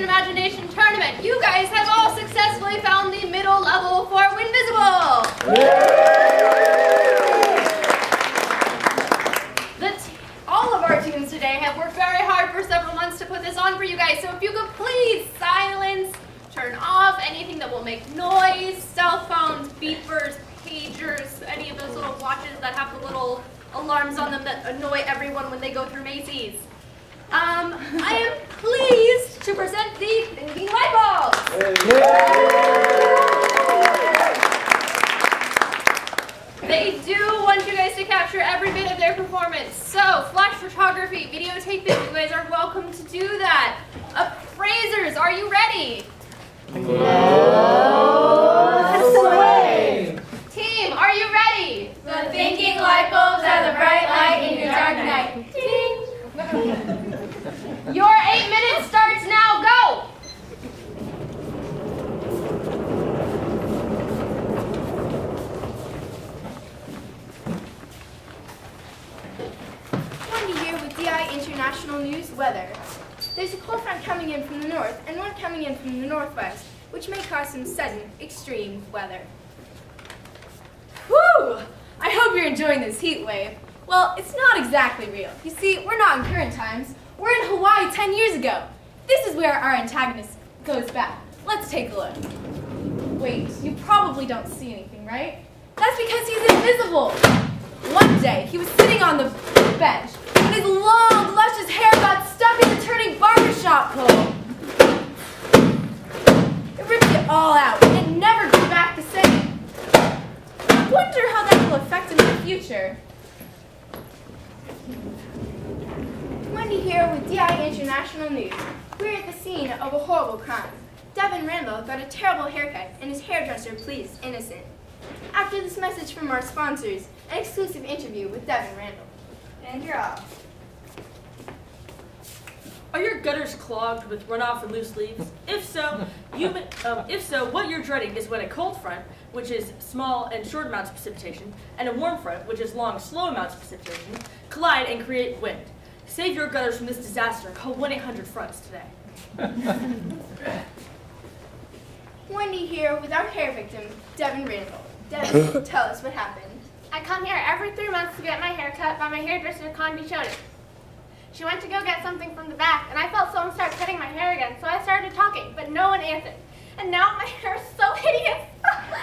Extinction Imagination Tournament. You guys have all successfully found the middle level for Winvisible. All of our teams today have worked very hard for several months to put this on for you guys, so if you could please silence, turn off anything that will make noise, cell phones, beepers, pagers, any of those little watches that have the little alarms on them that annoy everyone when they go through Macy's. I am pleased to present the Thinking Light Bulbs. They do want you guys to capture every bit of their performance. So, flash photography, videotape it. You guys are welcome to do that. Appraisers, are you ready? Away. Team, are you ready? The thinking light bulbs are the bright light in your dark night. Ding. Your 8 minutes starts now. Go! Wendy here with DI International News weather. There's a cold front coming in from the north and one coming in from the northwest, which may cause some sudden, extreme weather. Whew! I hope you're enjoying this heat wave. Well, it's not exactly real. You see, we're not in current times. We're in Hawaii 10 years ago. This is where our antagonist goes back. Let's take a look. Wait, you probably don't see anything, right? That's because he's invisible. One day, he was sitting on the bench, and his long, luscious hair got stuck in the turning barbershop pole. It ripped it all out, and it never grew back the same. I wonder how that will affect him in the future. Wendy here with DI International News. We're at the scene of a horrible crime. Devin Randall got a terrible haircut and his hairdresser pleased innocent. After this message from our sponsors, an exclusive interview with Devin Randall. And you're off. Are your gutters clogged with runoff and loose leaves? If so, what you're dreading is when a cold front, which is small and short amounts of precipitation, and a warm front, which is long, slow amounts of precipitation, collide and create wind. Save your gutters from this disaster. Call 1-800-FRONTS today. Wendy here with our hair victim, Devin Randall. Devin, tell us what happened. I come here every 3 months to get my hair cut by my hairdresser, Condi Choden. She went to go get something from the back, and I felt someone start cutting my hair again, so I started talking, but no one answered. And now my hair is so hideous.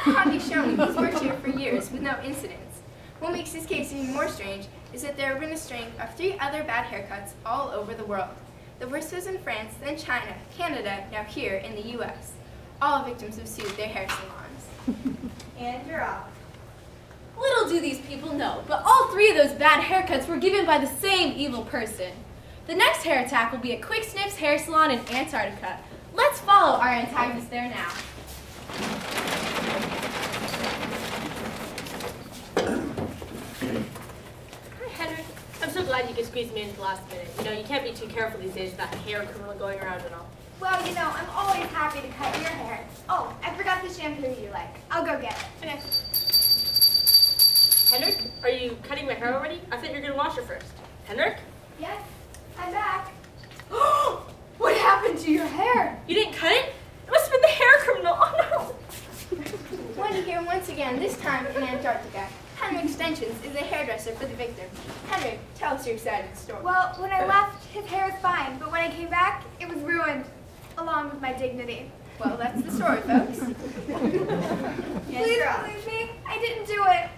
Condi Choden has worked here for years with no incidents. What makes this case even more strange is that there have been a string of 3 other bad haircuts all over the world. The worst was in France, then China, Canada, now here in the U.S. All victims have sued their hair salons. And you're off. Little do these people know, but all 3 of those bad haircuts were given by the same evil person. The next hair attack will be at Quick Snip's hair salon in Antarctica. Let's follow our antagonist there now. Hi, Henry. I'm so glad you could squeeze me in at the last minute. You know, you can't be too careful these days with that hair criminal going around and all. Well, you know, I'm always happy to cut your hair. Oh, I forgot the shampoo you like. I'll go get it. Okay. Henrik, are you cutting my hair already? I thought you were going to wash it first. Henrik? Yes, I'm back. What happened to your hair? You didn't cut it? It must have been the hair criminal. Oh, no. Wendy here once again, this time in Antarctica. Henrik Extensions is a hairdresser for the victim. Henrik, tell us your side of the story. Well, when I left, his hair was fine, but when I came back, it was ruined, along with my dignity. Well, that's the story, folks. Please believe me, I didn't do it.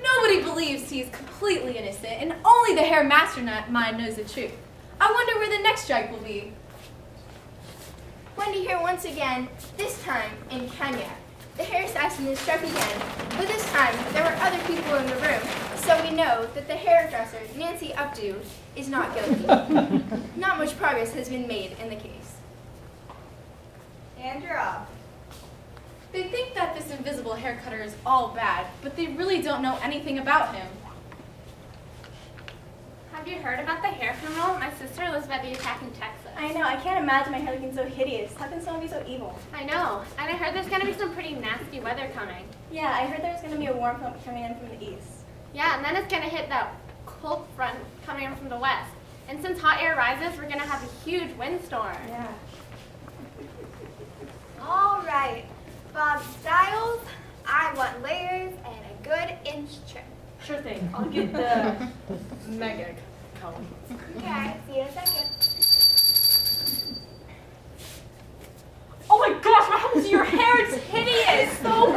Nobody believes he is completely innocent, and only the hair mastermind knows the truth. I wonder where the next strike will be. Wendy here once again, this time in Kenya. The hair assassin is struck again, but this time there were other people in the room, so we know that the hairdresser, Nancy Updo, is not guilty. Not much progress has been made in the case. And you're off. They think that this invisible hair cutter is all bad, but they really don't know anything about him. Have you heard about the hair criminal? My sister lives by the attack in Texas. I know, I can't imagine my hair looking so hideous. How can someone be so evil? I know. And I heard there's going to be some pretty nasty weather coming. Yeah, I heard there's going to be a warm front coming in from the east. Yeah, and then it's going to hit that cold front coming in from the west. And since hot air rises, we're going to have a huge windstorm. Yeah. All right, Bob Styles, I want layers and a good inch trim. Sure thing. I'll get the mega comb. Okay, see you in a second. Oh my gosh, what happened to your hair? It's hideous. So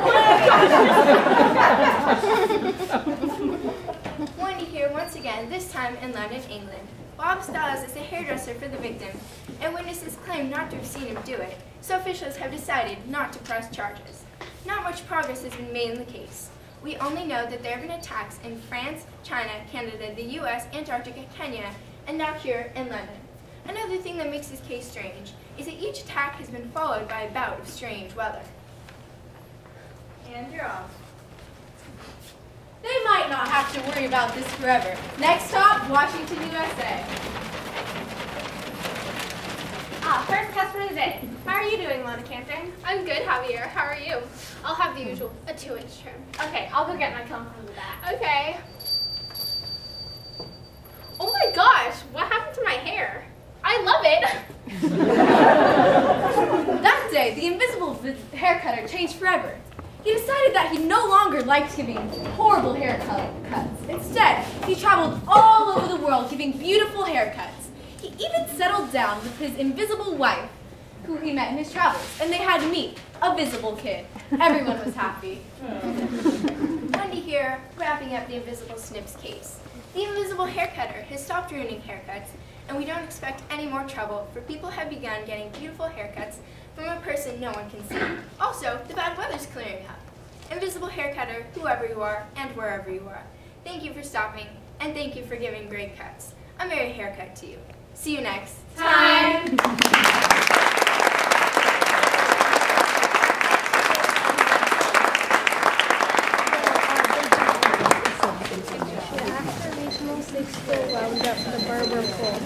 Wendy here once again, this time in London, England. Bob Styles is a hairdresser for the victim, and witnesses claim not to have seen him do it, so officials have decided not to press charges. Not much progress has been made in the case. We only know that there have been attacks in France, China, Canada, the US, Antarctica, Kenya, and now here in London. Another thing that makes this case strange is that each attack has been followed by a bout of strange weather. And you're off. They might not have to worry about this forever. Next stop, Washington, USA. First customer of the day. How are you doing, Mona Canton? I'm good, Javier. How are you? I'll have the usual, a 2-inch trim. Okay, I'll go get my comb from the back. Okay. Oh my gosh, what happened to my hair? I love it. That day, the invisible haircutter changed forever. He decided that he no longer liked giving horrible haircuts. Instead, he traveled all over the world giving beautiful haircuts. He even settled down with his invisible wife, who he met in his travels, and they had me, a visible kid. Everyone was happy. Wendy here, wrapping up the Invisible Snips case. The invisible haircutter has stopped ruining haircuts, and we don't expect any more trouble, for people have begun getting beautiful haircuts from a person no one can see. Also, the bad weather's clearing up. Invisible haircutter, whoever you are, and wherever you are, thank you for stopping, and thank you for giving great cuts. A merry haircut to you. See you next time. The Regional 6 still wound up the barber pole.